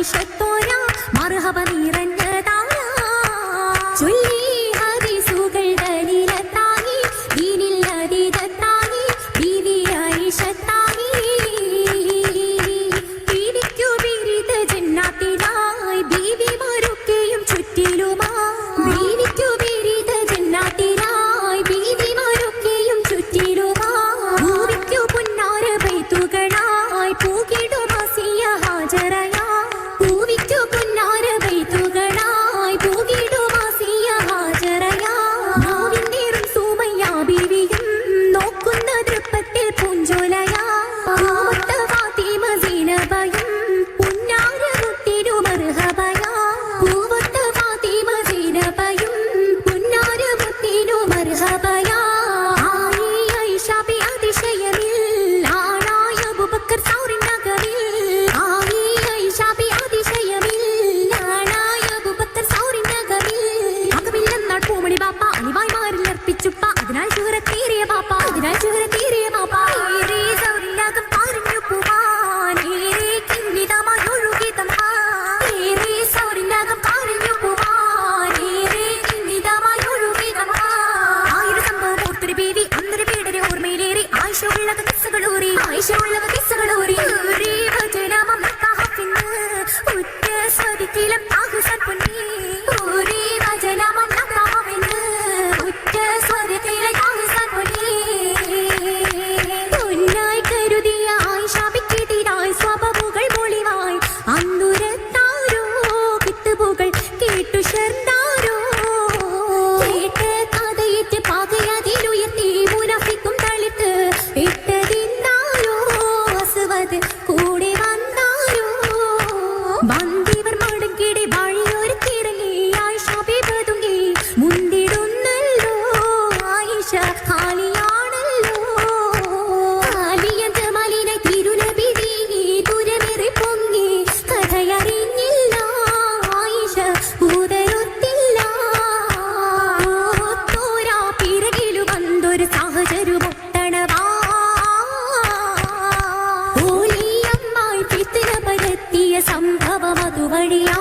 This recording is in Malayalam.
ആയിഷത്തോരാ മർഹബ നിറഞ്ഞതാരാ ചൊല്ലി ഹദീസുകൾ ദലീലത്തായി ദീനിൽ അതീതത്തായി ബീവി ആയിഷത്തായി ബീവിക്കു ബിരിദ ജന്നാത്തിലായി ബീവിമാരൊക്കെയും ചുറ്റിലുമാ ബീവിക്കു ബിരിദ ജന്നാത്തിലായി ബീവിമാരൊക്കെയും ചുറ്റിലുമാ ഭൂവിക്കു പുന്നാര ബൈത്തുകളായി പൂകിടും ആസിയ ഹാജറയാ പൂവിക്കു പുന്നാര ബൈത്തുകളായി പൂകിടും ആസിയ ഹാജറയാ നോവിന്നേറും സുമയ്യ ബീവിയും നോക്കുന്ന ദൃപ്പത്തിൽ പൂഞ്ചോലയാ പൂമുത്ത ഫാത്തിമ സീനബയും പുന്നാര മുത്തിനു മർഹബയാ പൂമുത്ത ഫാത്തിമ സീനബയും പുന്നാര മുത്തിനു മർഹബയാ ആയിഷ ബി അതിശയമിൽ ആണായ അബൂബക്കർ സൗറിൻ നഗറിൽ ആയിഷ ബി അതിശയമിൽ ആണായ അബൂബക്കർ സൗറിൻ നഗറിൽ അകമില്ലെന്നാൾ പൂമണി ബാപ്പ അണിവായ്മാരിൽ അർപ്പിച്ചുപ്പ അതിനാൽ ശുഹറത്തേറിയ ബാപ്പ അതിനാൽ ശുഹറത്തേറിയ ബാപ്പ ഏറെ സൗറില്ലാകം പറഞ്ഞു പോവാൻ ഏറെ കിന്നിതമായി ഒഴുകി തമ്പാൻ ഏറെ സൗറില്ലാകം പറഞ്ഞു പോവാൻ ഏറെ കിന്നിതമായി ഒഴുകി തമ്പാൻ ആയിരം സംഭവം ഓർത്തൊരു ബീവി അന്നൊരു പീഡന ഓർമ്മയിലേറി ആയിഷ ഉള്ള കിസ്സകളൂറി ആയിഷ ഉള്ള കിസ്സകളൂറി ഭജനമം നക്കാഹപ്പിന്ന് ഉറ്റ സ്വരിക്കിലും ആഹുസൻ പൊന്നി ഊരി ഭജനമം നക്കാഹപ്പിന്ന് ഉറ്റ സ്വരത്തിലെ ആഹുസൻ പൊന്നി പൊന്നായി കരുതിയ ആയിഷ ബിക്കെതിരായി സ്വബബുകൾ മൊളിവായി അന്നുരത്താരോ കിത്തുബുകൾ കേട്ടു ശർദാരോ കേട്ട് കഥയിട്ട് പാകയതിലുയർത്തി മുനഫിക്കും തളിത്ത് ഇട്ടതിന്നാരോ അസ്വദ് കൂടെ വന്നാരോ വന്ദിവർ മടങ്ങിടെ വഴിയൊരുക്കിറങ്ങി ആയിഷ ബിബതുങ്ങി മുന്തിടുന്നല്ലോ ആയിഷ ഖാലിയാണല്ലോ ഖാലിയൻ ജമാലിനെ തിരുനബി വീങ്ങി ദൂരമേറി പൊങ്ങി കഥയറിഞ്ഞില്ല ആയിഷ ഊതരൊത്തില്ല തോരാ പിറകിലു വന്നൊരു സാഹചര്യമൊട്ടണവാ ഓലിയമ്മായി ഫിത്ന പരത്തിയ സംഭവം അതുവഴിയാ